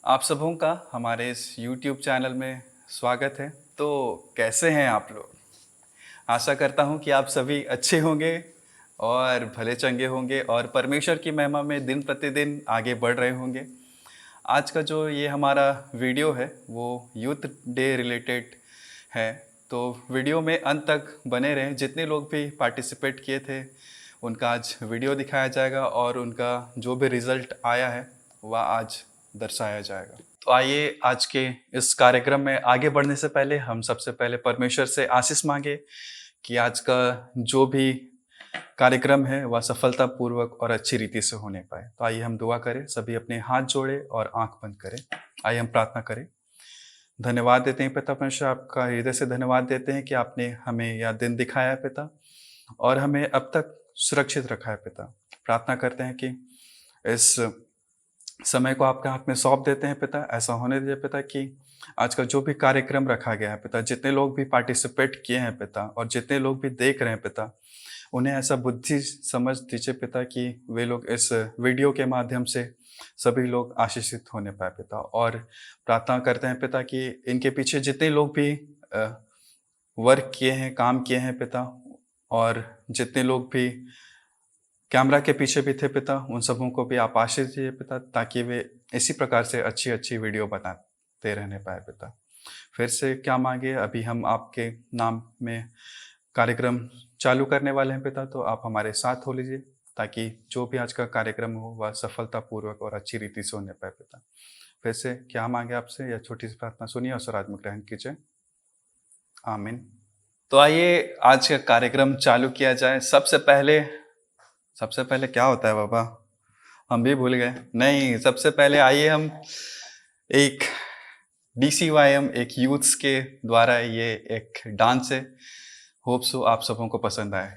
आप सबों का हमारे इस YouTube चैनल में स्वागत है। तो कैसे हैं आप लोग? आशा करता हूं कि आप सभी अच्छे होंगे और भले चंगे होंगे और परमेश्वर की महिमा में दिन प्रतिदिन आगे बढ़ रहे होंगे। आज का जो ये हमारा वीडियो है वो यूथ डे रिलेटेड है। तो वीडियो में अंत तक बने रहें। जितने लोग भी पार्टिसिपेट किए थे उनका आज वीडियो दिखाया जाएगा और उनका जो भी रिज़ल्ट आया है वह आज दर्शाया जाएगा। तो आइए आज के इस कार्यक्रम में आगे बढ़ने से पहले हम सबसे पहले परमेश्वर से आशीष मांगे कि आज का जो भी कार्यक्रम है वह सफलतापूर्वक और अच्छी रीति से होने पाए। तो आइए हम दुआ करें, सभी अपने हाथ जोड़े और आंख बंद करें। आइए हम प्रार्थना करें। धन्यवाद देते हैं पिता परमेश्वर, आपका हृदय से धन्यवाद देते हैं कि आपने हमें यह दिन दिखाया है पिता, और हमें अब तक सुरक्षित रखा है पिता। प्रार्थना करते हैं कि इस समय को आपके हाथ में सौंप देते हैं पिता। ऐसा होने दीजिए पिता कि आज का जो भी कार्यक्रम रखा गया है पिता, जितने लोग भी पार्टिसिपेट किए हैं पिता और जितने लोग भी देख रहे हैं पिता, उन्हें ऐसा बुद्धि समझ दीजिए पिता कि वे लोग इस वीडियो के माध्यम से सभी लोग आशीषित होने पाए पिता। और प्रार्थना करते हैं पिता कि इनके पीछे जितने लोग भी वर्क किए हैं, काम किए हैं पिता, और जितने लोग भी कैमरा के पीछे भी थे पिता, उन सबों को भी आप आशीष दीजिए पिता, ताकि वे इसी प्रकार से अच्छी अच्छी वीडियो बनाते रहने पाए पिता। फिर से क्या मांगे, अभी हम आपके नाम में कार्यक्रम चालू करने वाले हैं पिता, तो आप हमारे साथ हो लीजिए ताकि जो भी आज का कार्यक्रम हो वह सफलतापूर्वक और अच्छी रीति से होने पाए पिता। फिर से क्या मांगे आपसे, यह छोटी सी प्रार्थना सुनिए और स्वराज में ग्रहण कीजिए। आमीन। तो आइए आज का कार्यक्रम चालू किया जाए। सबसे पहले क्या होता है बाबा, हम भी भूल गए। नहीं, सबसे पहले आइए हम एक DCYM, एक यूथ्स के द्वारा ये एक डांस है। होप सो आप सबों को पसंद आए।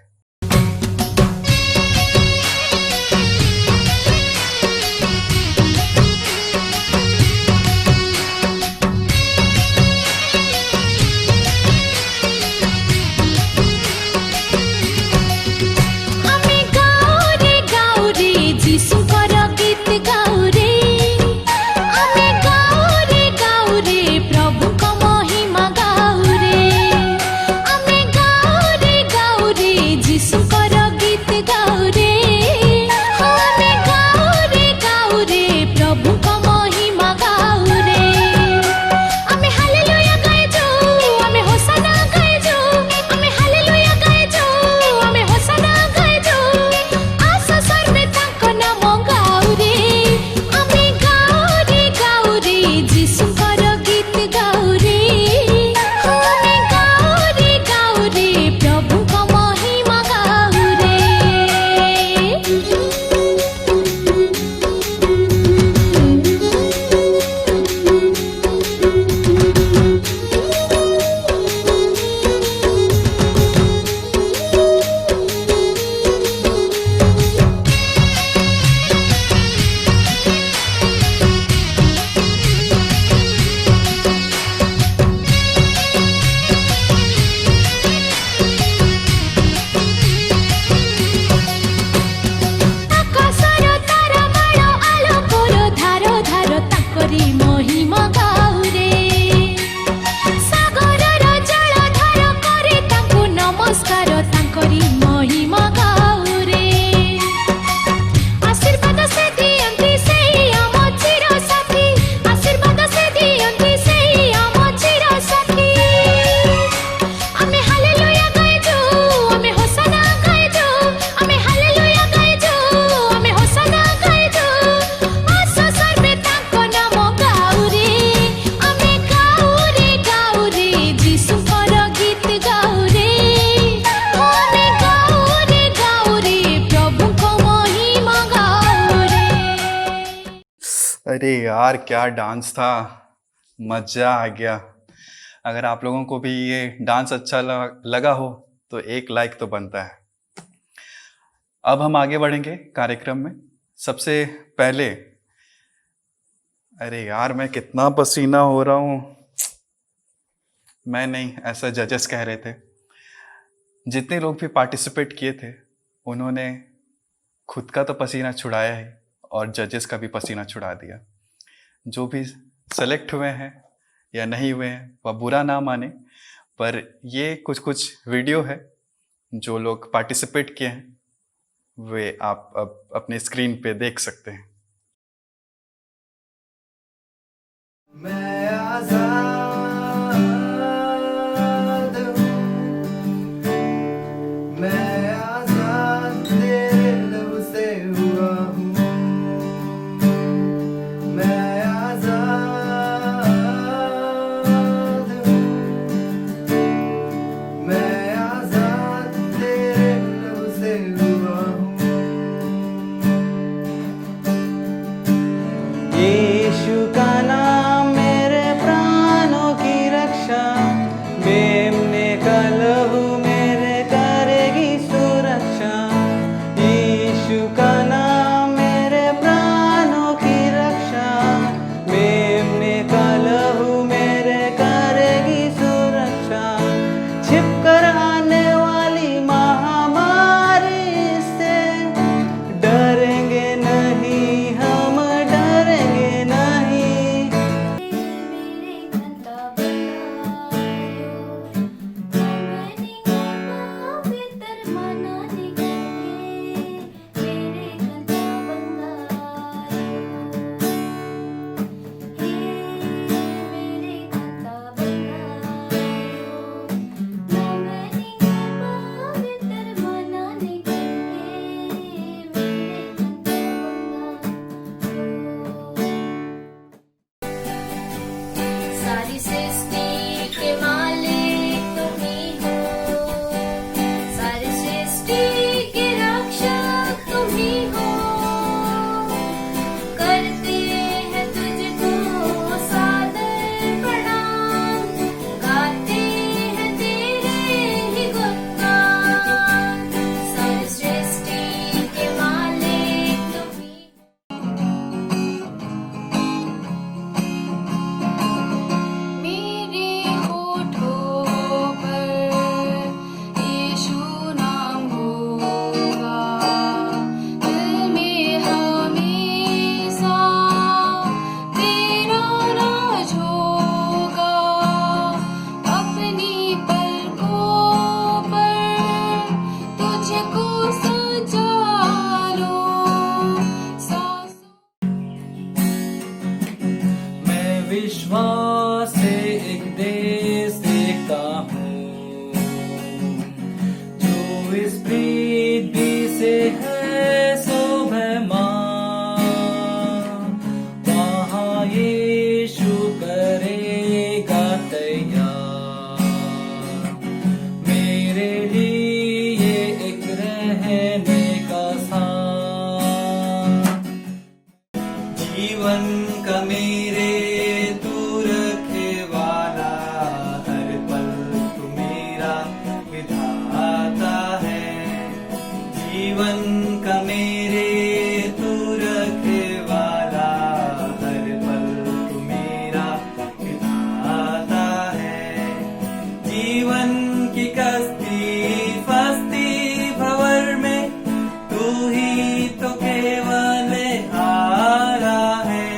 अरे यार, क्या डांस था, मज़ा आ गया। अगर आप लोगों को भी ये डांस अच्छा लगा हो तो एक लाइक तो बनता है। अब हम आगे बढ़ेंगे कार्यक्रम में। सबसे पहले, अरे यार मैं कितना पसीना हो रहा हूँ। मैं नहीं, ऐसा जजेस कह रहे थे। जितने लोग भी पार्टिसिपेट किए थे उन्होंने खुद का तो पसीना छुड़ाया है और जजेस का भी पसीना छुड़ा दिया। जो भी सेलेक्ट हुए हैं या नहीं हुए हैं वह बुरा ना माने, पर ये कुछ कुछ वीडियो है जो लोग पार्टिसिपेट किए हैं, वे आप अब अपने स्क्रीन पे देख सकते हैं। मैं आजाद हूँ, मैं आजाद तेरे लब से हुआ हूँ, मैं आजाद हूँ, मैं आजाद तेरे लब से हुआ हूँ। यीशु का नाम मेरे प्राणों की रक्षा, मेमने का लहू मेरे करेगी सुरक्षा। यीशु का नाम मेरे प्राणों की रक्षा, मेमने का लहू मेरे करेगी सुरक्षा। छिपकर आने वाली महामारी से डरेंगे नहीं, हम डरेंगे नहीं। मेरे गंदा बनायो, मैंने पवित्र मनाने के मेरे गंदा बनायो, हे मेरे गंदा बनायो, मैंने पवित्र मनाने के मेरे गंदा बनायो। सारी सृष्टि के मालिक तुम ही हो, सारी सृष्टि के रक्षक तुम ही हो, करते हैं तुझको सादर प्रणाम, गाते हैं तेरे ही गुणगान। सारी सृष्टि के मालिक तुम ही मेरे होठों पर यीशु नाम होगा, दिल में हमेशा तेरा राज होगा। अपनी पलकों पर तुझको सजा लो, सांसों मैं विश्वास से एक देश देखता हूँ, जो इस पृथ्वी से है सो मेहमान। वहाँ यीशु करेगा तैयार मेरे लिए एक रहने का स्थान। जीवन का मेरे तू रखे वाला, हर पल तू मेरा विधाता है। जीवन का मेरे तू रखे वाला, हर पल तू मेरा विधाता है। जीवन की कश्ती फंसती भंवर में, तू ही तो केवल हारा है।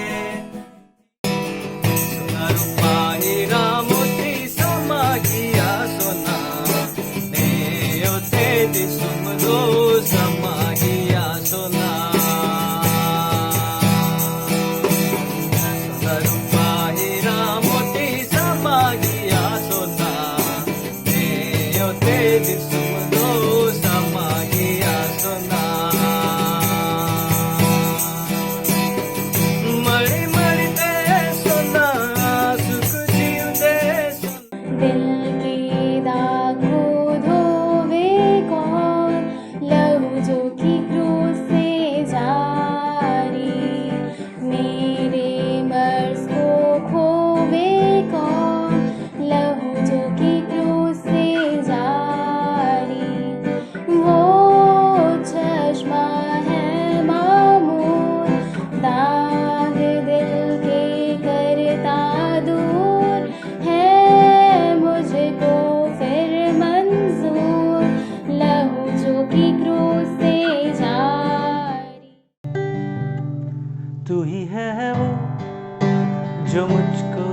जो मुझको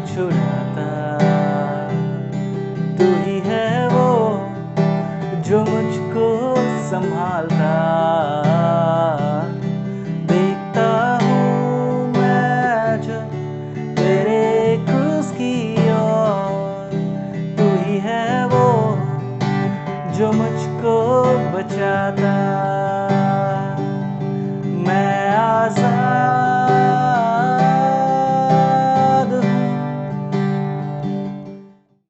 छुड़ाता, तू ही है वो जो मुझको संभालता। देखता हूँ मैं जो तेरे क्रूज की ओर, तू ही है वो जो मुझको बचाता। मैं आजाद हूँ।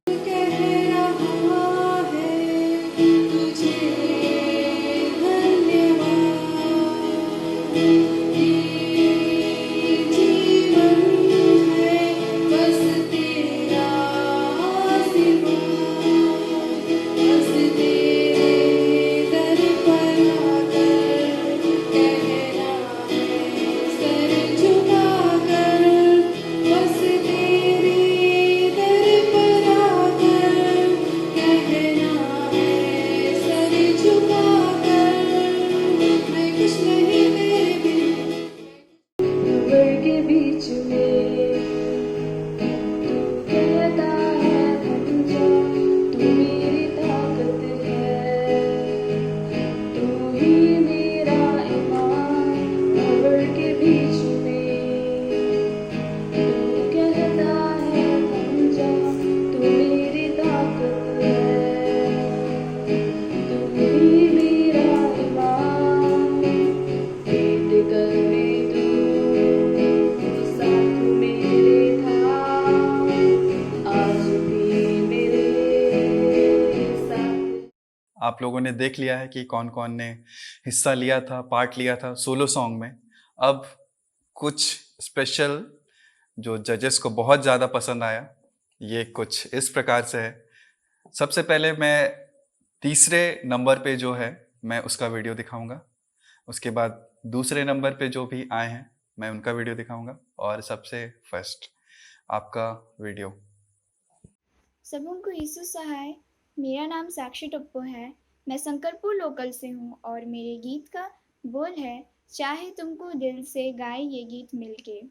कह रहा है तुझे धन्यवाद, ये जीवन है बस तेरा आशीर्वाद, बस तेरे दर पर आकर कहना है सर झुकाकर, बस तेरे दर पर आकर कहना है सर झुकाकर। मैं कुछ नहीं तेरे बिन भंवर के बीच में, तू कहता है थम जा, तू मेरी ताकत है, तू ही मेरा ईमान। भंवर के बीच में, तू कहता है थम जा, तू मेरी ताकत है, तू ही मेरा ईमान। भेंट करे तू साथ मेरे था, आज भी मेरे साथ। आप लोगों ने देख लिया है कि कौन कौन ने हिस्सा लिया था, पार्ट लिया था सोलो सॉन्ग में। अब कुछ स्पेशल जो जजेस को बहुत ज़्यादा पसंद आया, ये कुछ इस प्रकार से है। सबसे पहले मैं तीसरे नंबर पे जो है मैं उसका वीडियो दिखाऊंगा, उसके बाद दूसरे नंबर पे जो भी आए हैं मैं उनका वीडियो दिखाऊंगा, और सबसे फर्स्ट आपका वीडियो। सबको यीशु सहाय। मेरा नाम साक्षी टप्पो है। मैं शंकरपुर लोकल से हूँ और मेरे गीत का बोल है, चाहे तुमको दिल से गाए ये गीत मिलके।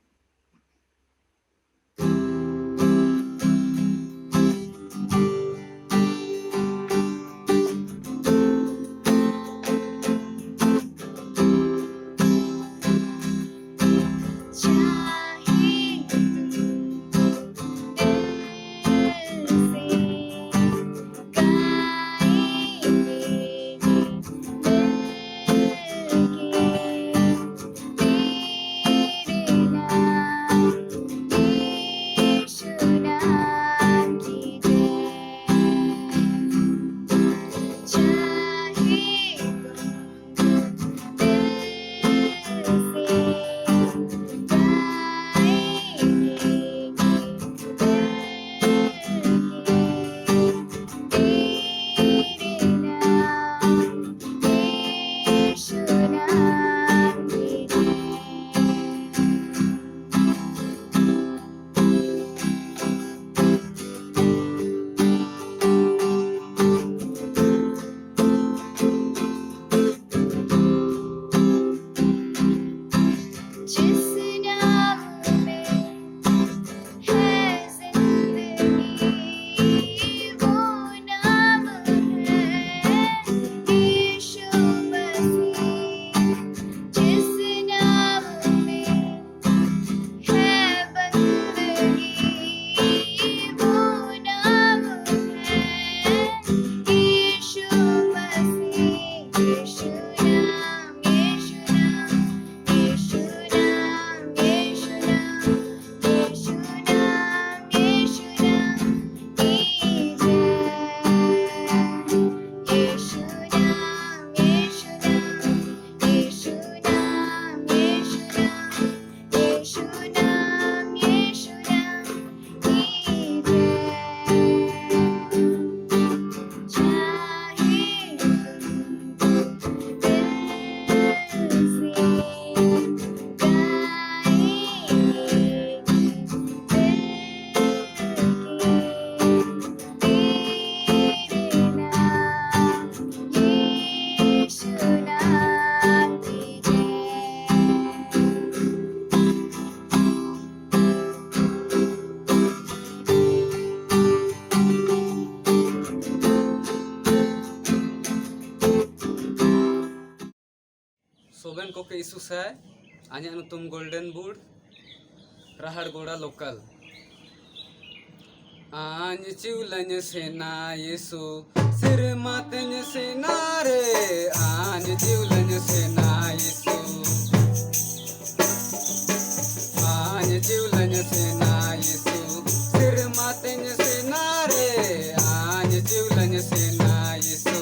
चाहे दिल से गाएंगे गीत मिलके, तेरे यीशु साय आनिया नुतुम गोल्डन बूढ़ राहड़ गोड़ा लोकल आन चिवलन सेना यीशु सिर मातन सेना रे आन चिवलन सेना यीशु आन चिवलन सेना यीशु सिर मातन सेना रे आन चिवलन सेना यीशु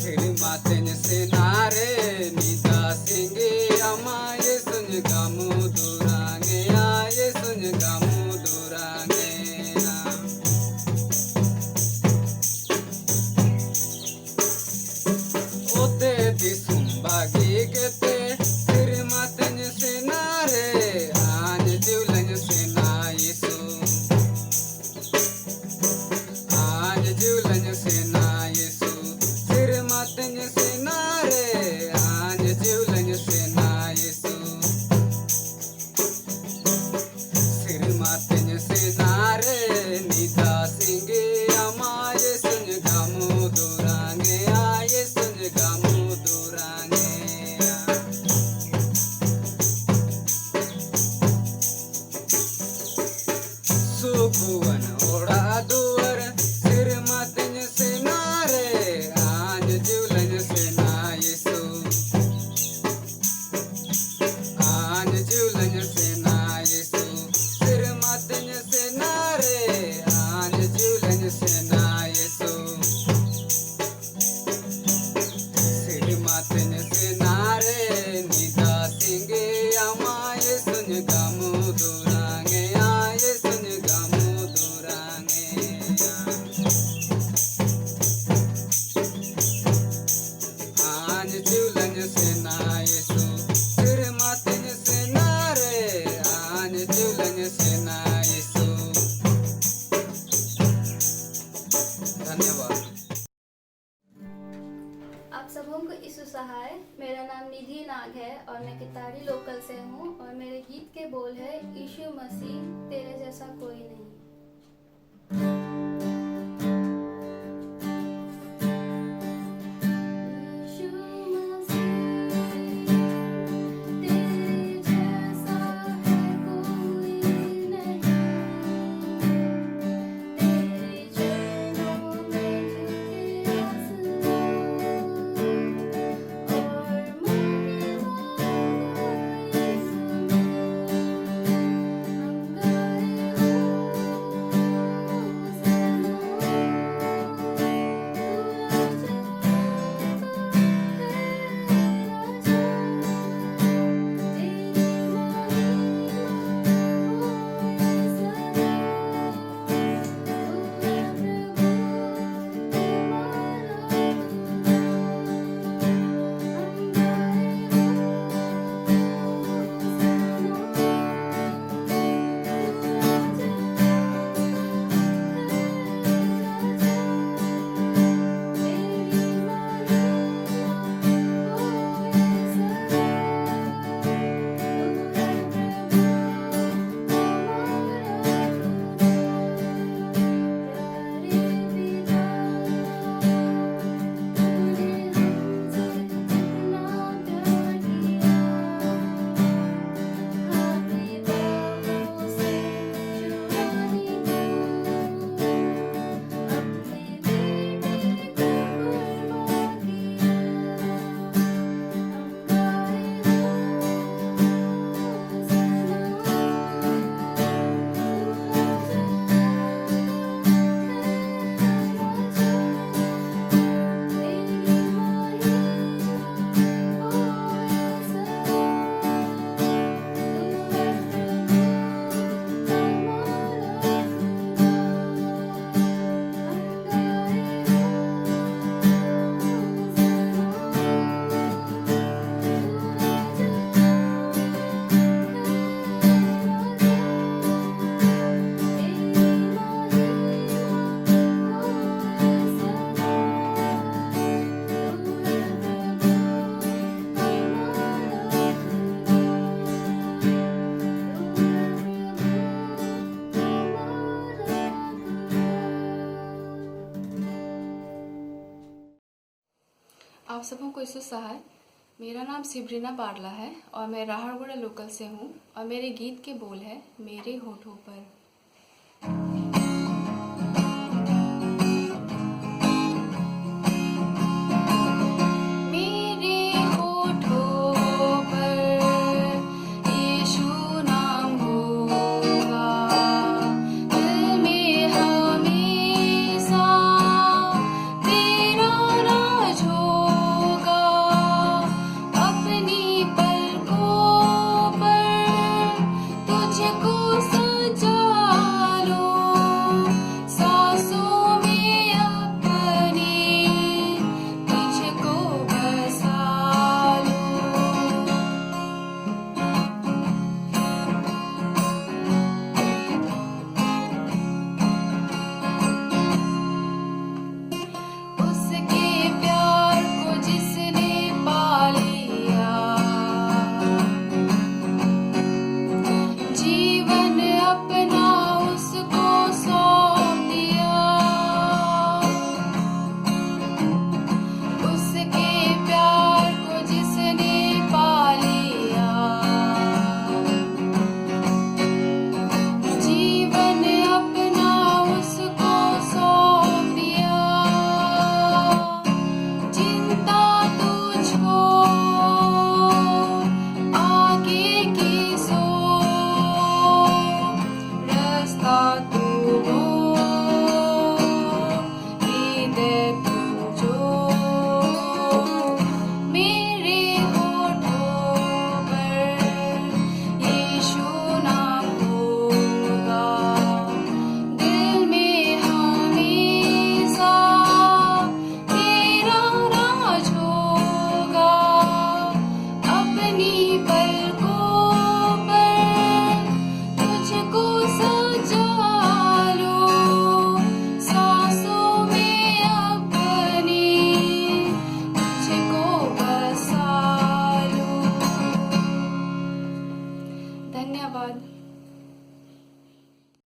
सिर मातन सेना रे निदा सिंगे अमा ये सुन गामू दुरांगे ये सुन गामू दुरांगे ओते दिसुम बागी केते सिर मातन सेना रे आन जिवलन सेना यीशु आन जिवलन सेना यीशु सिर मातन सेना रे आन जिवलन सेना यीशु सिर मातन सेना रे निदा सिंगे अमा ये सुन गामू दुरांगे ये सुन गामू दुरांगे सुखुवन ओड़ा दुवर सिर मातन सेना रे आन जिवलन सेना यीशु आन जिवलन सेना यीशु सिर मातन सेना रे आन जिवलन सेना यीशु सिर मातन सेना रे निदा सिंगे अमा ये सुन गामू दुरांगे ये सुन गामू दुरांगे आन जिवलन सेना यीशु सिर मातन सेना रे आन जिवलन सेना यीशु धन्यवाद। आप सबों को यीशु सहाय। मेरा नाम निधि नाग है और मैं कितारी लोकल से हूँ और मेरे गीत के बोल है यीशु मसीह तेरे जैसा कोई नहीं। यीशु मसीह तेरे जैसा है कोई नहीं। तेरे चरणों में झुके आसमां और मरने वालों यीशु हम गाए आप सबों को यीशु सहाय। मेरा नाम सिब्रीना बारला है और मैं राहड़गुड़ा लोकल से हूँ और मेरे गीत के बोल है मेरे होठों पर।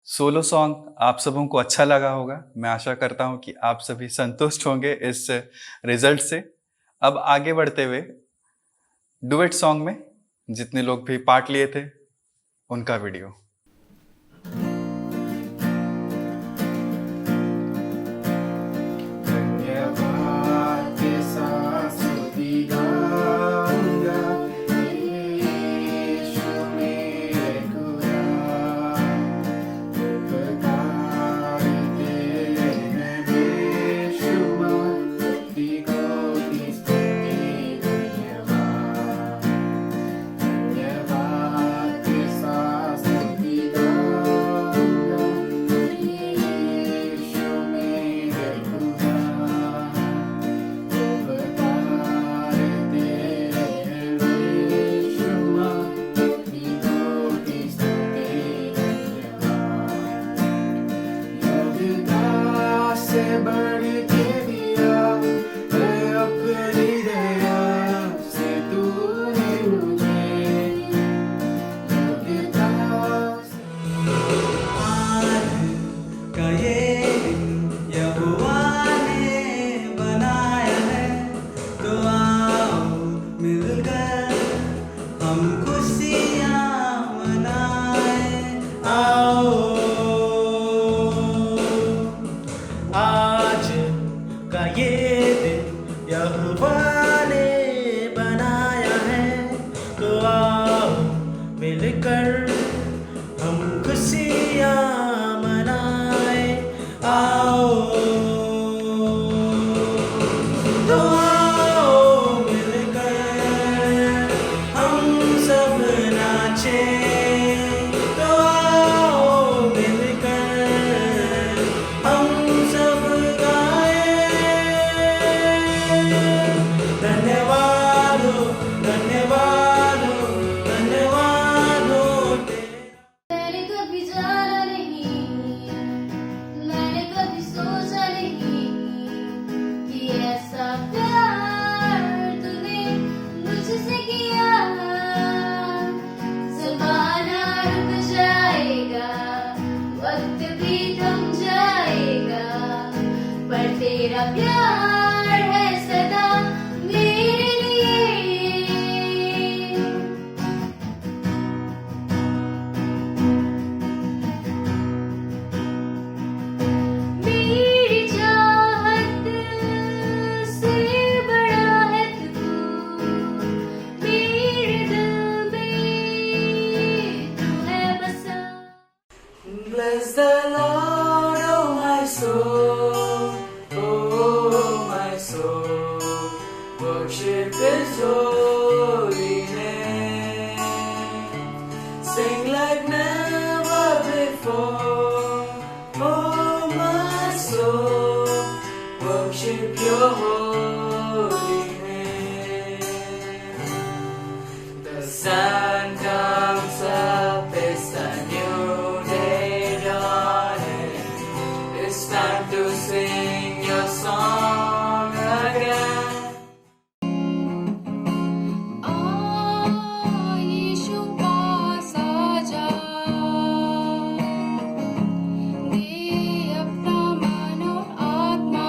सोलो सॉन्ग आप सबों को अच्छा लगा होगा। मैं आशा करता हूं कि आप सभी संतुष्ट होंगे इस रिजल्ट से। अब आगे बढ़ते हुए डुएट सॉन्ग में जितने लोग भी पार्ट लिए थे उनका वीडियो। तेरा प्यार है सदा Sing like never before. Oh, my soul, worship your holy name. The sun comes up, it's a new day dawning. It's time to sing your song again. यीशु पास आजा, दे अपना मन और आत्मा।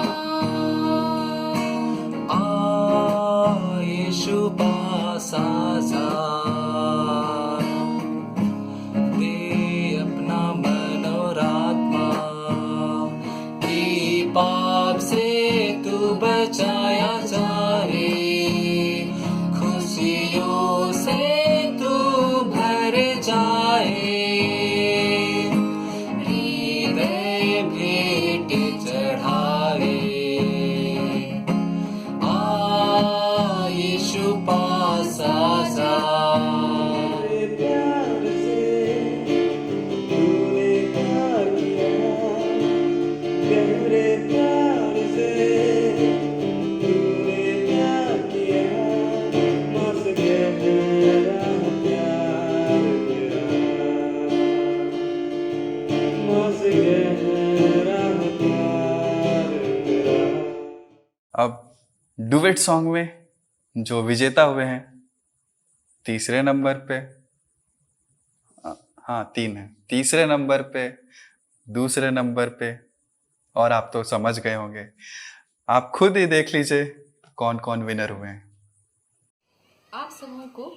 यीशु पास आजा, दे अपना मन और आत्मा। कि पाप से तू बचाया जाए, खुशियों से तू भर जाए। हृदय भेंट चढ़ाए, यीशु पास आजा। अब डुएट सॉन्ग में जो विजेता हुए हैं, तीसरे नंबर पे, हाँ 3 है, तीसरे नंबर पे, दूसरे नंबर पे, और आप तो समझ गए होंगे। आप खुद ही देख लीजिए कौन कौन विनर हुए हैं। आप सबों को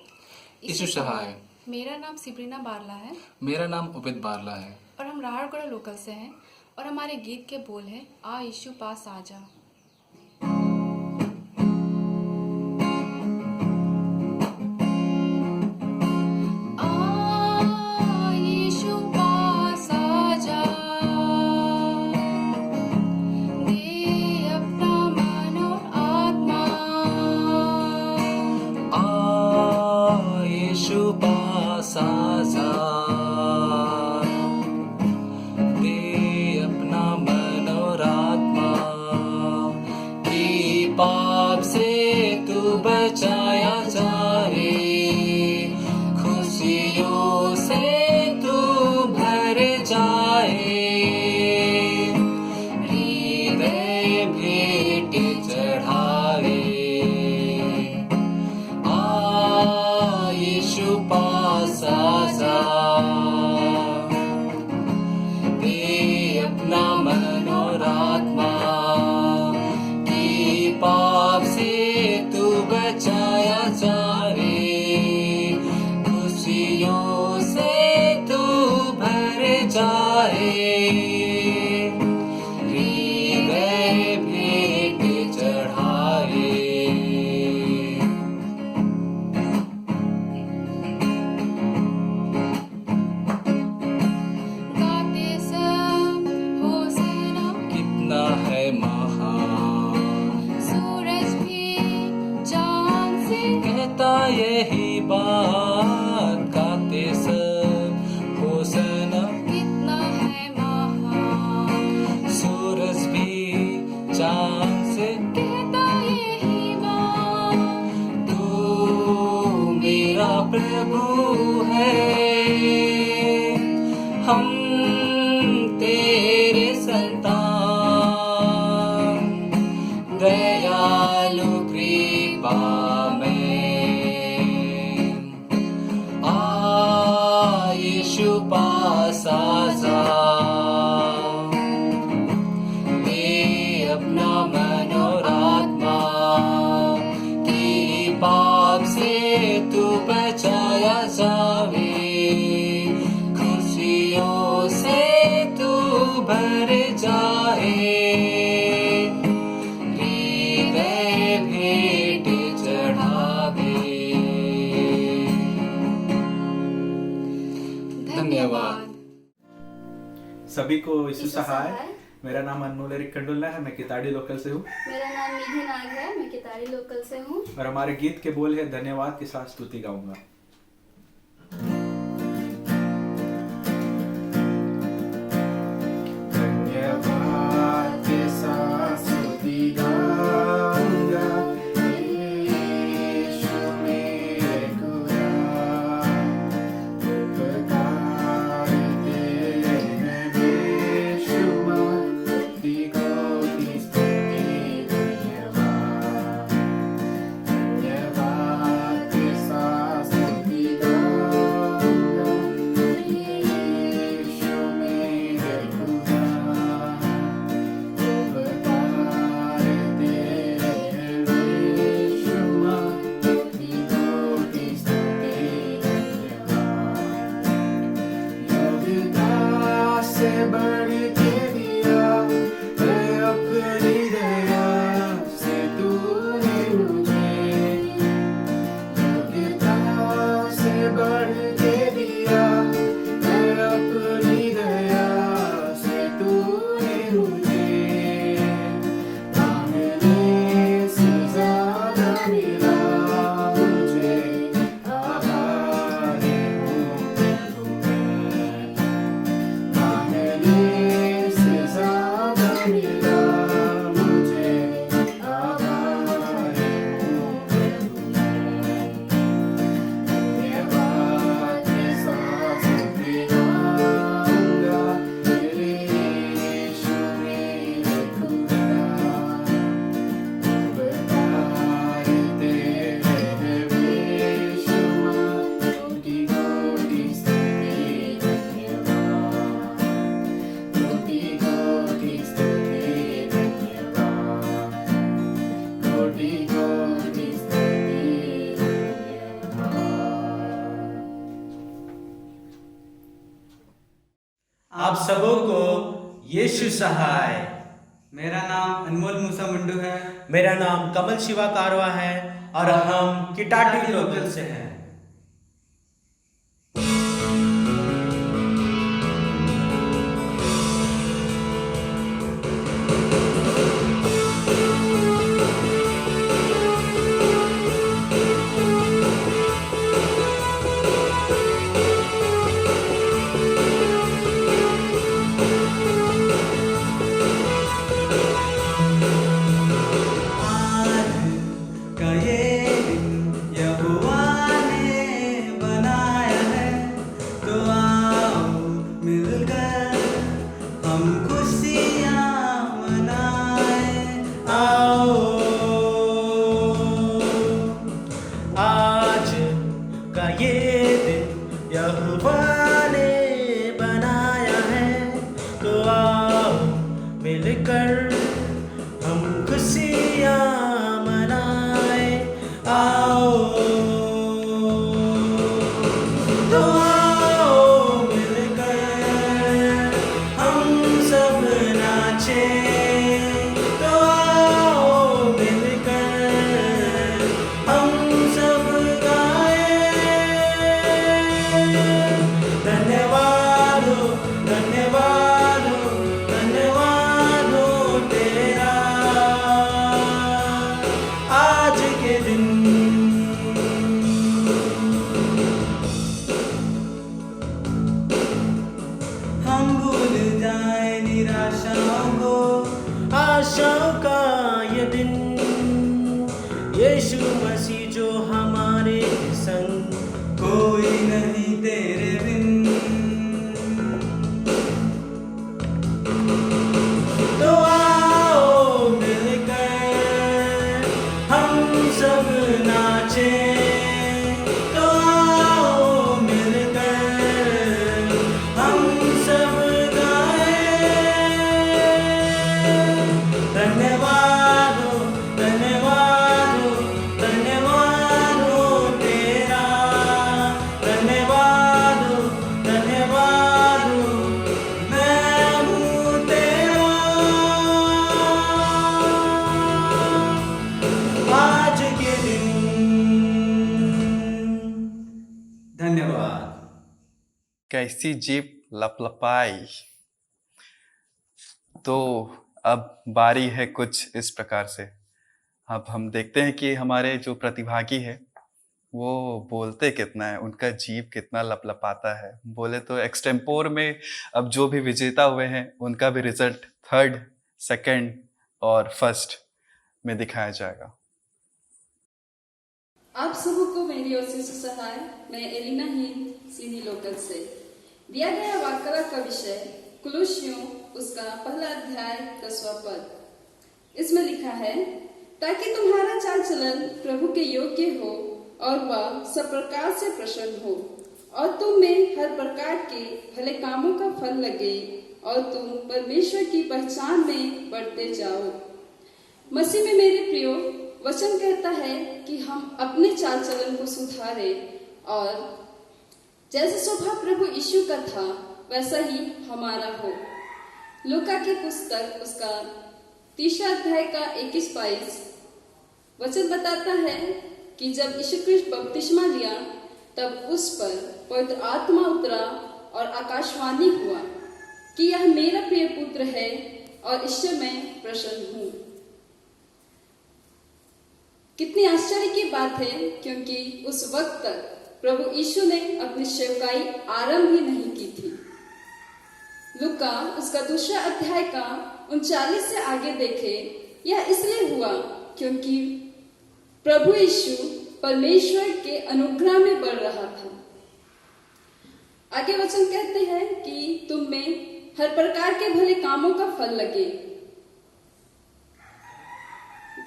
यीशु सहाय। मेरा नाम सिब्रीना बारला है मेरा नाम उबैद बारला है और हम राहड़गढ़ लोकल से हैं और हमारे गीत के बोल हैं आ यीशु पास आजा। यीशु पास आजा, दे अपना मन और आत्मा। कि पाप से तू बचाया जाए, खुशियों से तू भर जाए। हृदय भेंट चढ़ाए, यीशु पास आजा, दे अपना मन और आत्मा। कि पाप से तू बचाया जाए, खुशियों से तू भर जाए। हृदय भेंट चढ़ाए, कितना है महान सूरज भी चांद से कहता यही बात, गाते सब होसना। कितना है महान सूरज भी चांद से कहता यही बात। तू मेरा प्रभु है, हम तेरे संतान। दयालु कृपा में यीशु पास आजा, दे अपना मन और आत्मा। कि पाप से तू बचाया जावे, खुशियों से तू भर जाए। हृदय भेंट चढ़ावे। धन्यवाद। सभी को यीशु यीशु सहाय। सहाय। मेरा नाम अनमोल एरिक कंडुल्ला है, मैं किताड़ी लोकल से हूँ मेरा नाम निधि नाग है, मैं किताड़ी लोकल से हूँ। और हमारे गीत के बोल है धन्यवाद के साथ स्तुति गाऊंगा। से बढ़ के दिया है अपनी दया से तूने मुझे योग्यता से बढ़ के दिया है अपनी दया से तूने मुझे मांगने से ज्यादा मिला मुझे आभारी हूँ मांगने से ज्यादा मिला मुझे आभारी हूँ धन्यवाद के साथ भी गाऊंगा तेरे यीशु मेरे खुदा बधाई तेरे हैं बेशुमार कोटि कोटि स्तुति धन्यवाद कोटि कोटि स्तुति धन्यवाद कोटि कोटि स्तुति धन्यवाद। आप सबों को यीशु सहाय। मेरा नाम अनमोल मूसा मुंडू है। मेरा नाम कमल शिवा कारवा है और हम किटाटी लोकल से हैं। आज का ये दिन यहोवा ने बनाया है, तो आओ मिलकर हम खुशियाँ मनाएं। आओ आज का ये दिन यहोवा ने बनाया है, तो आओ मिलकर हम खुशियाँ मनाएं। आओ तो आओ मिलकर हम सब नाचें। तो आओ मिलकर हम सब गाएं। धन्यवाद हो धन्यवाद हो धन्यवाद हो तेरा आज के दिन। हम भूल जाए निराशाओं को, आशाओं का ये दिन। यीशु मसीह जो हमारे संग, कोई नहीं तेरे बिन। तो आओ मिलकर हम सब नाचें। तो आओ मिलकर हम सब गाएं। धन्यवाद हो धन्यवाद हो धन्यवाद हो तेरा। धन्यवाद हो मैं हूँ तेरा आज के दिन। धन्यवाद। कैसी जीप लपलपाई। तो अब बारी है कुछ इस प्रकार से। अब हम देखते हैं कि हमारे जो प्रतिभागी है वो बोलते कितना है, उनका जीभ कितना लपलपाता है। बोले तो एक्सटेम्पोर में अब जो भी विजेता हुए हैं उनका भी रिजल्ट 3rd, 2nd और 1st में दिखाया जाएगा। आप सबों को मेरी ओर से सुसहाय। मैं एलिना हिंद सीधी लोकल से। दिया गया वार्ता का विषय कुलुस्सियों उसका 1 अध्याय 10वां पद। इसमें लिखा है, ताकि तुम्हारा चाल चलन प्रभु के योग्य हो और वह सब प्रकार से प्रसन्न हो और तुम में हर प्रकार के भले कामों का फल लगे और तुम परमेश्वर की पहचान में बढ़ते जाओ। मसीह में मेरे प्रियो, वचन कहता है कि हम अपने चाल चलन को सुधारें और जैसे स्वभाव प्रभु यीशु का था वैसा ही हमारा हो। लूका की पुस्तक उसका 3 अध्याय का 21-22 वचन बताता है कि जब यीशु कृष्ण बपतिस्मा लिया तब उस पर पवित्र आत्मा उतरा और आकाशवाणी हुआ कि यह मेरा प्रिय पुत्र है और इससे मैं प्रसन्न हूँ। कितनी आश्चर्य की बात है, क्योंकि उस वक्त तक प्रभु यीशु ने अपनी सेवकाई आरंभ ही नहीं की थी। लूका उसका 2 अध्याय का 39 से आगे देखे, यह इसलिए हुआ क्योंकि प्रभु यीशु परमेश्वर के अनुग्रह में बढ़ रहा था। आगे वचन कहते हैं कि तुम में हर प्रकार के भले कामों का फल लगे।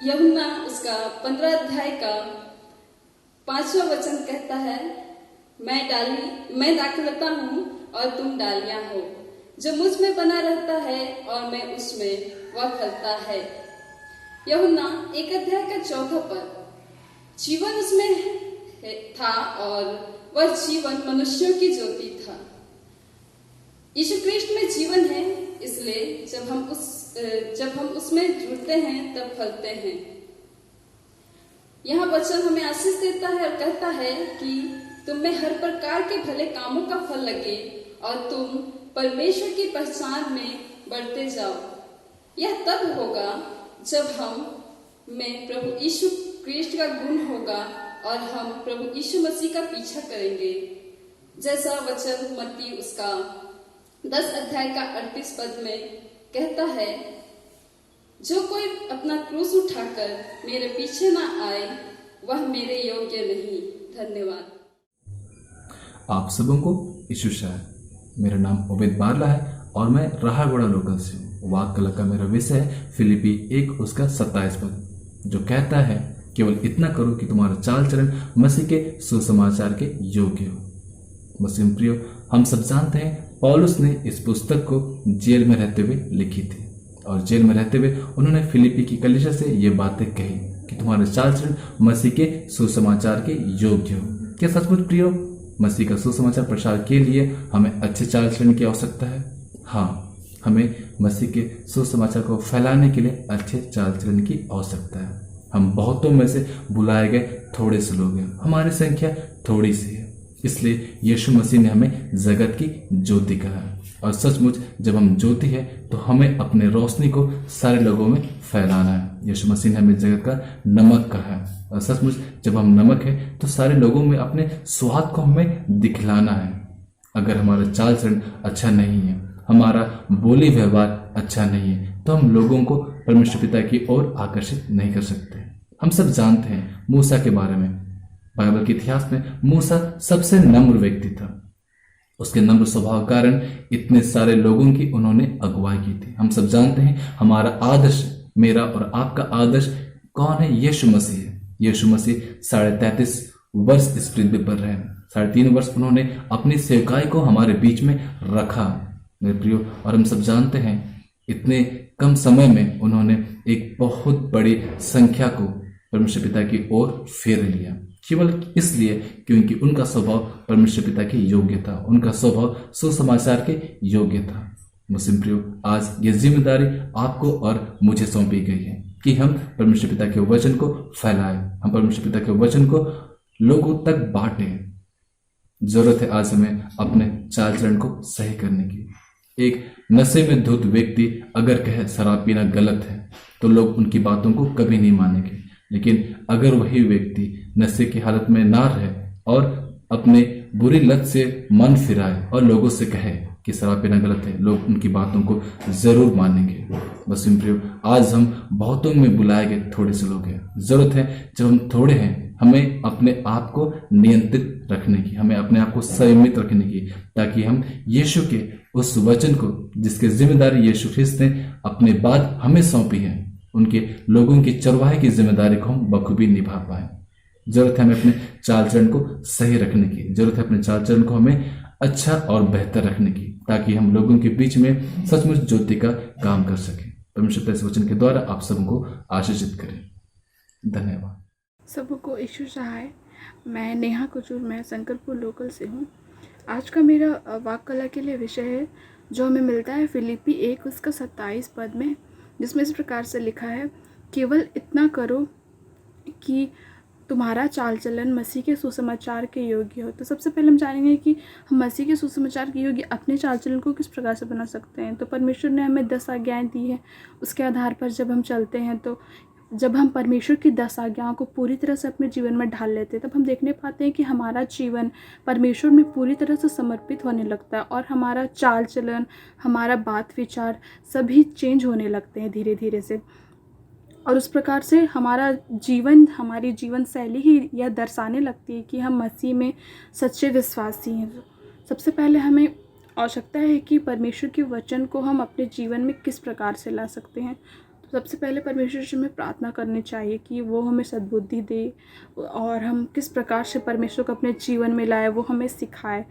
यूहन्ना उसका 15 अध्याय का 5वां वचन कहता है, मैं दाखलता हूँ और तुम डालियां हो। जो मुझ में बना रहता है और मैं उसमें, वह फलता है। यूहन्ना 1 अध्याय का 4 पद, जीवन उसमें था और वह जीवन मनुष्यों की ज्योति था। यीशु कृष्ण में जीवन है, इसलिए जब हम उसमें जुड़ते हैं तब फलते हैं। यह वचन हमें आशीष देता है और कहता है कि तुम में हर प्रकार के भले कामों का फल लगे और तुम परमेश्वर की पहचान में बढ़ते जाओ। यह तब होगा जब हम में प्रभु यीशु कृष्ण का गुण होगा और हम प्रभु यीशु मसीह का पीछा करेंगे। जैसा वचन मत्ती उसका 10 अध्याय का 38 पद में कहता है, जो कोई अपना क्रूस उठाकर मेरे पीछे ना आए वह मेरे योग्य नहीं। धन्यवाद। आप सबों को यीशु शाह। मेरा नाम उबैद बारला है और मैं राहागुड़ा लोकल से हूँ। वाक्य का मेरा विषय है फिलिपी 1 उसका 27 पद, जो कहता है केवल इतना करो कि तुम्हारा चाल चलन मसीह के सुसमाचार के योग्य हो। मुस्लिम प्रियो, हम सब जानते हैं पौलुस ने इस पुस्तक को जेल में रहते हुए लिखी थी और जेल में रहते हुए उन्होंने फिलिपी की कलीसिया से ये बातें कही कि तुम्हारे चाल चलन मसीह के सुसमाचार के योग्य हो। क्या सचमुच प्रियो, मसीह का सुसमाचार प्रचार के लिए हमें अच्छे चाल चलन की आवश्यकता है? हाँ, हमें मसीह के सुसमाचार को फैलाने के लिए अच्छे चाल चलन की आवश्यकता है। हम बहुतों में से बुलाए गए थोड़े से लोग हैं, हमारी संख्या थोड़ी सी है, इसलिए यीशु मसीह ने हमें जगत की ज्योति कहा है। और सचमुच जब हम ज्योति है तो हमें अपने रोशनी को सारे लोगों में फैलाना है। यीशु मसीह ने हमें जगत का नमक कहा है और सचमुच जब हम नमक है तो सारे लोगों में अपने स्वाद को हमें दिखलाना है। अगर हमारा चाल चलन अच्छा नहीं है, हमारा बोली व्यवहार अच्छा नहीं है, तो हम लोगों को परमेश्वर पिता की ओर आकर्षित नहीं कर सकते। हम सब जानते हैं मूसा के बारे में। बाइबल के इतिहास में मूसा सबसे नम्र व्यक्ति था। उसके नम्र स्वभाव के कारण इतने सारे लोगों की उन्होंने अगुवाई की थी। हम सब जानते हैं हमारा आदर्श, मेरा और आपका आदर्श कौन है? यीशु मसीह है। यीशु मसीह 33.5 वर्ष इस पृथ्वी पर रहे। 3.5 वर्ष उन्होंने अपनी सेवकाई को हमारे बीच में रखा मेरे प्रियो। और हम सब जानते हैं इतने कम समय में उन्होंने एक बहुत बड़ी संख्या को परमेश्वर पिता की ओर फेर लिया, केवल इसलिए क्योंकि उनका स्वभाव परमेश्वर पिता के योग्य था, उनका स्वभाव सुसमाचार के योग्य था। मुस्लिम प्रियो, आज ये जिम्मेदारी आपको और मुझे सौंपी गई है कि हम परमेश्वर पिता के वचन को फैलाएं, हम परमेश्वर पिता के वचन को लोगों तक बांटें। जरूरत है आज हमें अपने चाल चलन को सही करने की। एक नशे में धुत व्यक्ति अगर कहे शराब पीना गलत है तो लोग उनकी बातों को कभी नहीं मानेंगे, लेकिन अगर वही व्यक्ति नशे की हालत में ना रहे और अपने बुरी लत से मन फिराए और लोगों से कहे कि शराब पीना गलत है, लोग उनकी बातों को जरूर मानेंगे। बस प्रियो, आज हम बहुतों में बुलाए गए थोड़े से लोग हैं। जरूरत है जब हम थोड़े हैं हमें अपने आप को नियंत्रित रखने की, हमें अपने आप को संयमित रखने की, ताकि हम यीशु के उस वचन को जिसकी जिम्मेदारी यीशु ख्रिस्त ने अपने बाद हमें सौंपी है, उनके लोगों की चरवाहे की जिम्मेदारी को हम बखूबी निभा पाए। जरूरत है हमें अपने चाल चलन को सही रखने की, जरूरत है अपने चाल चलन को हमें अच्छा और बेहतर रखने की, ताकि हम लोगों के बीच में सचमुच ज्योति का काम कर सके। परमेश्वर इस वचन के द्वारा आप सबको आशीषित करें। धन्यवाद। सबको यीशु सहाय। मैं नेहा कुचूर, मैं शंकरपुर लोकल से हूँ। आज का मेरा वाक कला के लिए विषय है जो हमें मिलता है फिलिपी 1 उसका 27 पद में, जिसमें इस प्रकार से लिखा है, केवल इतना करो कि तुम्हारा चाल चलन मसीह के सुसमाचार के योग्य हो। तो सबसे पहले हम जानेंगे कि हम मसीह के सुसमाचार के योग्य अपने चाल चलन को किस प्रकार से बना सकते हैं। तो परमेश्वर ने हमें 10 आज्ञाएं दी हैं, उसके आधार पर जब हम चलते हैं, तो जब हम परमेश्वर की 10 आज्ञाओं को पूरी तरह से अपने जीवन में ढाल लेते हैं, तब हम देखने पाते हैं कि हमारा जीवन परमेश्वर में पूरी तरह से समर्पित होने लगता है और हमारा चाल चलन, हमारा बात विचार सभी चेंज होने लगते हैं धीरे धीरे से। और उस प्रकार से हमारा जीवन, हमारी जीवन शैली ही यह दर्शाने लगती है कि हम मसीह में सच्चे विश्वासी हैं। सबसे पहले हमें आवश्यकता है कि परमेश्वर के वचन को हम अपने जीवन में किस प्रकार से ला सकते हैं। तो सबसे पहले परमेश्वर से हमें प्रार्थना करनी चाहिए कि वो हमें सद्बुद्धि दे और हम किस प्रकार से परमेश्वर को अपने जीवन में लाए, वो हमें सिखाए।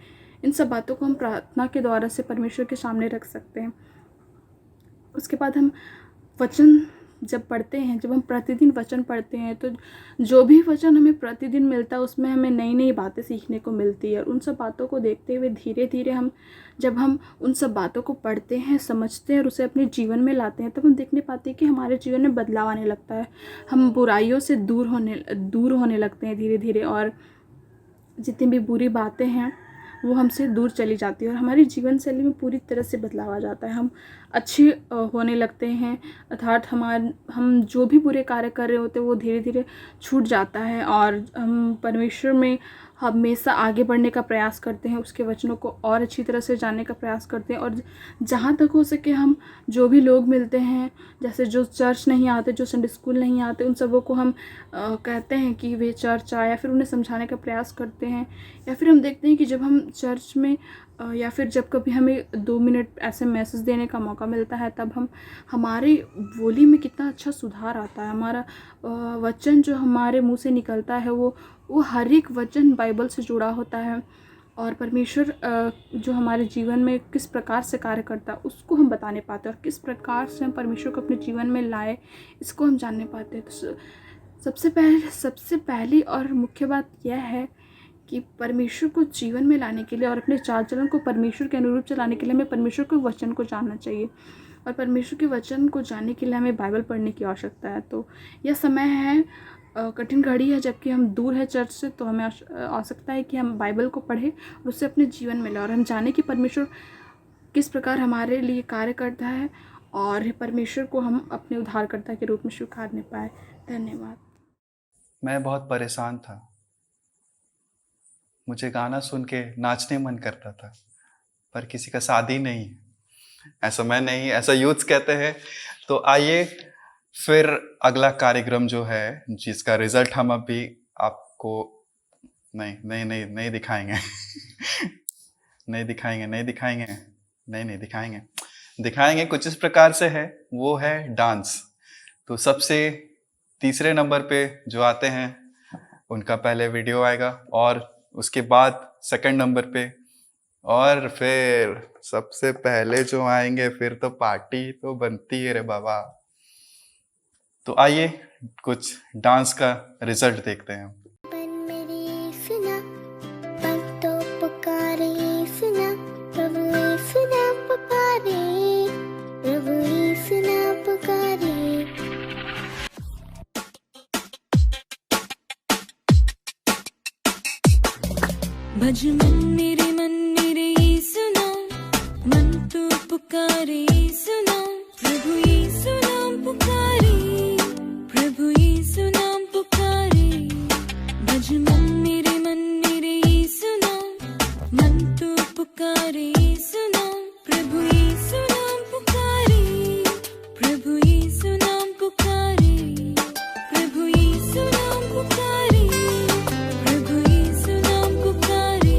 इन सब बातों को हम प्रार्थना के द्वारा से परमेश्वर के सामने रख सकते हैं। उसके बाद हम वचन जब पढ़ते हैं, जब हम प्रतिदिन वचन पढ़ते हैं, तो जो भी वचन हमें प्रतिदिन मिलता है उसमें हमें नई नई बातें सीखने को मिलती है। और उन सब बातों को देखते हुए धीरे धीरे जब हम उन सब बातों को पढ़ते हैं, समझते हैं और उसे अपने जीवन में लाते हैं, तब हम देखने पाते हैं कि हमारे जीवन में बदलाव आने लगता है। हम बुराइयों से दूर होने लगते हैं धीरे धीरे, और जितनी भी बुरी बातें हैं वो हमसे दूर चली जाती है और हमारी जीवन शैली में पूरी तरह से बदलाव आ जाता है। हम अच्छे होने लगते हैं, अर्थात हम जो भी बुरे कार्य कर रहे होते हैं वो धीरे धीरे छूट जाता है और हम परमेश्वर में हमेशा आगे बढ़ने का प्रयास करते हैं, उसके वचनों को और अच्छी तरह से जानने का प्रयास करते हैं। और जहाँ तक हो सके हम जो भी लोग मिलते हैं, जैसे जो चर्च नहीं आते, जो संडे स्कूल नहीं आते, उन सबों को हम कहते हैं कि वे चर्च आए, या फिर उन्हें समझाने का प्रयास करते हैं। या फिर हम देखते हैं कि जब हम चर्च में या फिर जब कभी हमें 2 मिनट ऐसे मैसेज देने का मौका मिलता है, तब हमारे बोली में कितना अच्छा सुधार आता है। हमारा वचन जो हमारे मुंह से निकलता है वो हर एक वचन बाइबल से जुड़ा होता है और परमेश्वर जो हमारे जीवन में किस प्रकार से कार्य करता है उसको हम बताने पाते हैं और किस प्रकार से हम परमेश्वर को अपने जीवन में लाए, इसको हम जानने पाते हैं। तो सबसे पहली और मुख्य बात यह है कि परमेश्वर को जीवन में लाने के लिए और अपने चाल चलन को परमेश्वर के अनुरूप चलाने के लिए हमें परमेश्वर के वचन को जानना चाहिए। और परमेश्वर के वचन को जानने के लिए हमें बाइबल पढ़ने की आवश्यकता है। तो यह समय है, कठिन घड़ी है, जबकि हम दूर है चर्च से, तो हमें आवश्यकता है कि हम बाइबल को पढ़ें और उससे अपने जीवन में लाएं और हम जाने कि परमेश्वर किस प्रकार हमारे लिए कार्य करता है और परमेश्वर को हम अपने उद्धारकर्ता के रूप में स्वीकारने पाए। धन्यवाद। मैं बहुत परेशान था, मुझे गाना सुन के नाचने मन करता था, पर किसी का शादी नहीं है, ऐसा मैं नहीं, ऐसा यूथ कहते हैं। तो आइए फिर अगला कार्यक्रम जो है, जिसका रिजल्ट हम अभी आपको नहीं दिखाएंगे दिखाएंगे कुछ इस प्रकार से है, वो है डांस। तो सबसे तीसरे नंबर पे जो आते हैं उनका पहले वीडियो आएगा और उसके बाद सेकंड नंबर पे, और फिर सबसे पहले जो आएंगे फिर तो पार्टी तो बनती है रे बाबा। तो आइए कुछ डांस का रिजल्ट देखते हैं। भज मन मेरे यीशु नाम, मन तो पुकारे यीशु नाम, प्रभु यीशु नाम पुकारे, प्रभु यीशु नाम पुकारे। भज मन मेरे यीशु नाम, मन तो पुकारे यीशु नाम, प्रभु यीशु नाम पुकारे, प्रभु यीशु नाम पुकारे, प्रभु यीशु नाम पुकारे, प्रभु यीशु नाम पुकारे।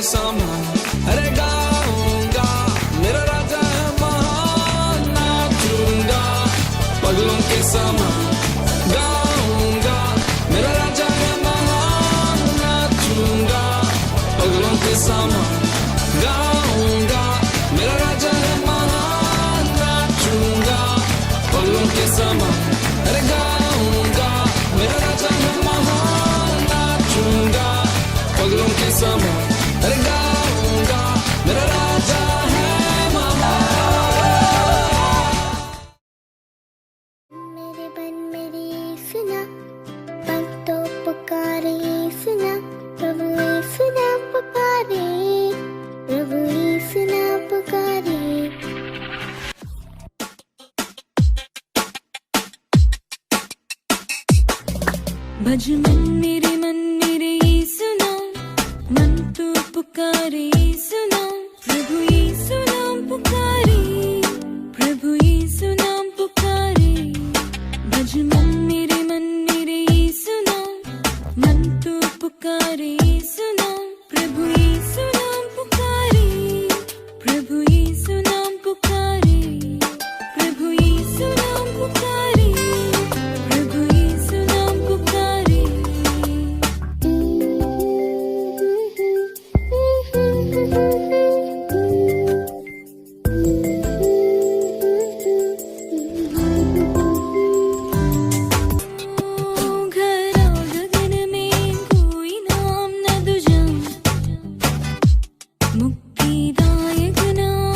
के समान, अरे गाऊंगा मेरा राजा है महान, नाचूंगा पगलों के समान, गाऊंगा मेरा राजा है महान, नाचूंगा पगलों के समान, गाऊंगा मेरा राजा है महान, नाचूंगा पगलों के समान, अरे गाऊंगा मेरा राजा है महान, नाचूंगा पगलों के समान, अरे गाऊंगा मेरा राजा है महान। मेरे बन मेरी सुना, पल तो पुकारे सुना, प्रभु सुना पुकारे, प्रभु सुना पुकारे। भज मन मेरे सुना, मन तो पुकारे सुना, प्रभु यीशु नाम पुकारे, प्रभु यीशु नाम पुकारे। भज मन मेरे सुना, मन तो पुकारे सुना, प्रभु यीशु नाम पुकारे, प्रभु यीशु नाम पुकारे, प्रभु यीशु नाम पुकारे, प्रभु यीशु नाम पुकारे। घरा गगन में कोई नाम न दूजा, मुक्तिदायक नाम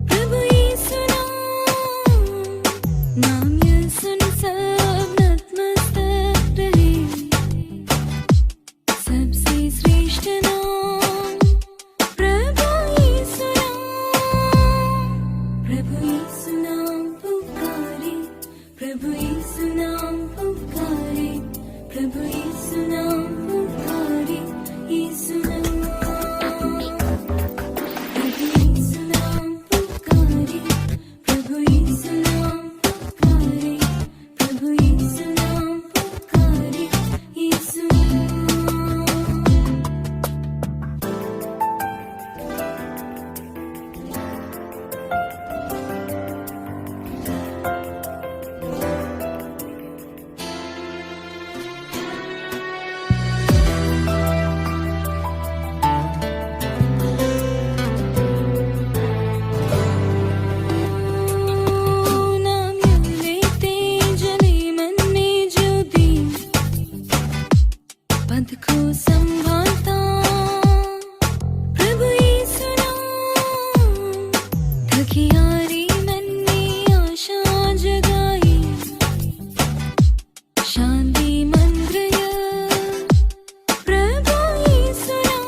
प्रभु यीशु नाम, नाम ये सुन सब नतमस्तक रहे, सबसे श्रेष्ठ नाम प्रभु यीशु नाम, प्रभु यीशु नाम पुकारे, प्रभु यीशु नाम पुकारे, प्रभु यीशु नाम पुकारे, यीशु नाम, प्रभु यीशु नाम पुकारे, प्रभु यीशु नाम पुकारे, प्रभु यीशु नाम पुकारे, यीशु नाम। नाम लेते जले मन में ज्योति, पद को संभालता प्रभु यीशु नाम, थकी हारी मन में आशा जगाई, शांति मंत्र प्रभु यीशु नाम,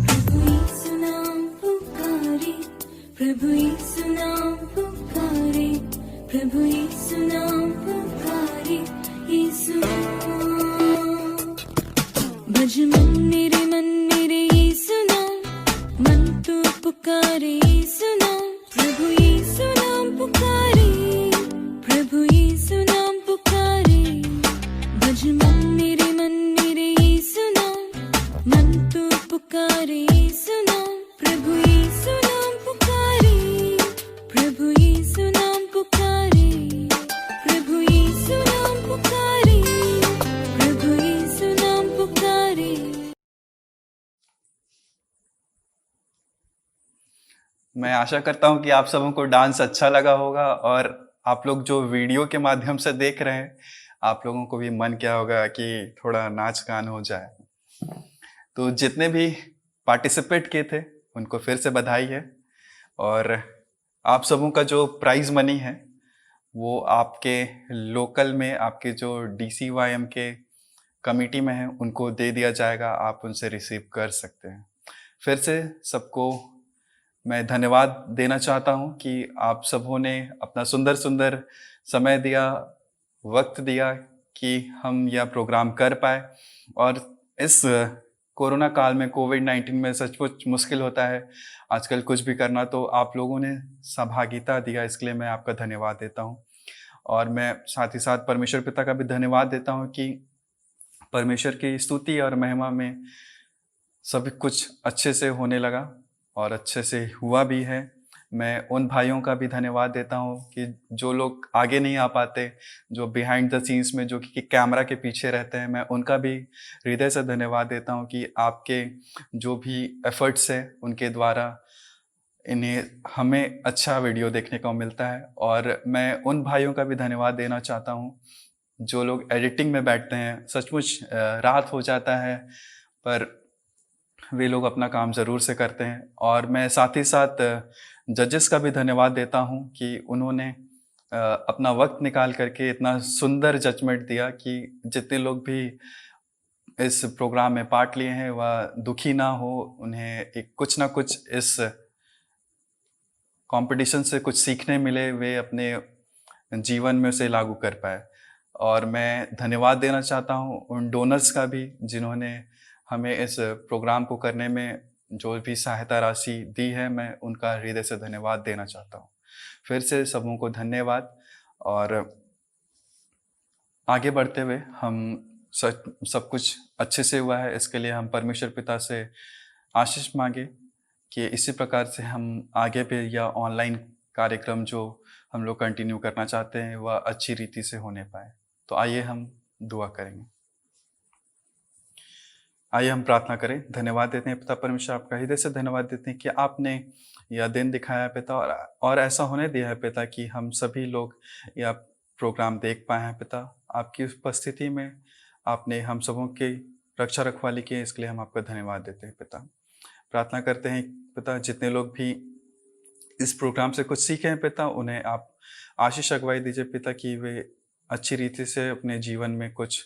प्रभु यीशु नाम पुकारे, प्रभु यीशु नाम पुकारे, प्रभु यीशु नाम पुकारे, यीशु नाम। भज मन मेरे यीशु नाम, मन तो पुकारे सुना, प्रभु यीशु नाम पुकारे, प्रभु यीशु नाम पुकारे। भज मन मेरे यीशु नाम, मन तो पुकारे सुना, प्रभु यीशु नाम पुकारे, प्रभु यीशु नाम पुकारे, प्रभु यीशु नाम पुकारे, प्रभु यीशु नाम पुकारे। मैं आशा करता हूँ कि आप सबों को डांस अच्छा लगा होगा और आप लोग जो वीडियो के माध्यम से देख रहे हैं, आप लोगों को भी मन किया होगा कि थोड़ा नाच गान हो जाए। तो जितने भी पार्टिसिपेट किए थे उनको फिर से बधाई है, और आप सबों का जो प्राइज़ मनी है वो आपके लोकल में आपके जो DCYM के कमेटी में है उनको दे दिया जाएगा, आप उनसे रिसीव कर सकते हैं। फिर से सबको मैं धन्यवाद देना चाहता हूं कि आप सबों ने अपना सुंदर सुंदर समय दिया, वक्त दिया कि हम यह प्रोग्राम कर पाए। और इस कोरोना काल में कोविड-19 में सचमुच मुश्किल होता है आजकल कुछ भी करना, तो आप लोगों ने सहभागिता दिया, इसके लिए मैं आपका धन्यवाद देता हूं। और मैं साथ ही साथ परमेश्वर पिता का भी धन्यवाद देता हूं कि परमेश्वर की स्तुति और महिमा में सभी कुछ अच्छे से होने लगा और अच्छे से हुआ भी है। मैं उन भाइयों का भी धन्यवाद देता हूँ कि जो लोग आगे नहीं आ पाते, जो बिहाइंड द सीन्स में जो कि कैमरा के पीछे रहते हैं, मैं उनका भी हृदय से धन्यवाद देता हूँ कि आपके जो भी एफर्ट्स हैं उनके द्वारा इन्हें हमें अच्छा वीडियो देखने को मिलता है। और मैं उन भाइयों का भी धन्यवाद देना चाहता हूँ जो लोग एडिटिंग में बैठते हैं। सचमुच रात हो जाता है पर वे लोग अपना काम ज़रूर से करते हैं। और मैं साथ ही साथ जजेस का भी धन्यवाद देता हूँ कि उन्होंने अपना वक्त निकाल करके इतना सुंदर जजमेंट दिया कि जितने लोग भी इस प्रोग्राम में पार्ट लिए हैं वह दुखी ना हो, उन्हें एक कुछ ना कुछ इस कंपटीशन से कुछ सीखने मिले, वे अपने जीवन में उसे लागू कर पाए। और मैं धन्यवाद देना चाहता हूँ उन डोनर्स का भी जिन्होंने हमें इस प्रोग्राम को करने में जो भी सहायता राशि दी है, मैं उनका हृदय से धन्यवाद देना चाहता हूँ। फिर से सबों को धन्यवाद। और आगे बढ़ते हुए हम सब कुछ अच्छे से हुआ है, इसके लिए हम परमेश्वर पिता से आशीष मांगे कि इसी प्रकार से हम आगे भी या ऑनलाइन कार्यक्रम जो हम लोग कंटिन्यू करना चाहते हैं वह अच्छी रीति से होने पाए। तो आइए हम दुआ करेंगे। आइए हम प्रार्थना करें। धन्यवाद देते हैं पिता परमेश्वर, आपका हृदय से धन्यवाद देते हैं कि आपने यह दिन दिखाया है पिता, और ऐसा होने दिया है पिता कि हम सभी लोग यह प्रोग्राम देख पाए हैं पिता। आपकी उपस्थिति में आपने हम सबों की रक्षा रखवाली की है, इसके लिए हम आपका धन्यवाद देते हैं पिता। प्रार्थना करते हैं पिता जितने लोग भी इस प्रोग्राम से कुछ सीखे हैं पिता, उन्हें आप आशीष अगुवाई दीजिए पिता कि वे अच्छी रीति से अपने जीवन में कुछ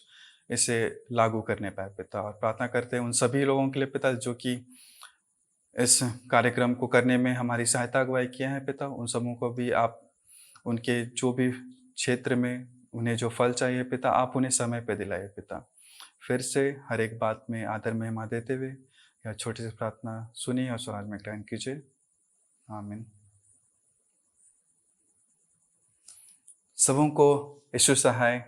इसे लागू करने पाए पिता। और प्रार्थना करते हैं उन सभी लोगों के लिए पिता जो कि इस कार्यक्रम को करने में हमारी सहायता अगुवाई किया है पिता, उन सबों को भी आप उनके जो भी क्षेत्र में उन्हें जो फल चाहिए पिता, आप उन्हें समय पे दिलाइए पिता। फिर से हर एक बात में आदर महिमा देते हुए यह छोटी सी प्रार्थना सुनिए और स्वराज में ग्रहण कीजिए। आमीन। सबों को यीशु सहाय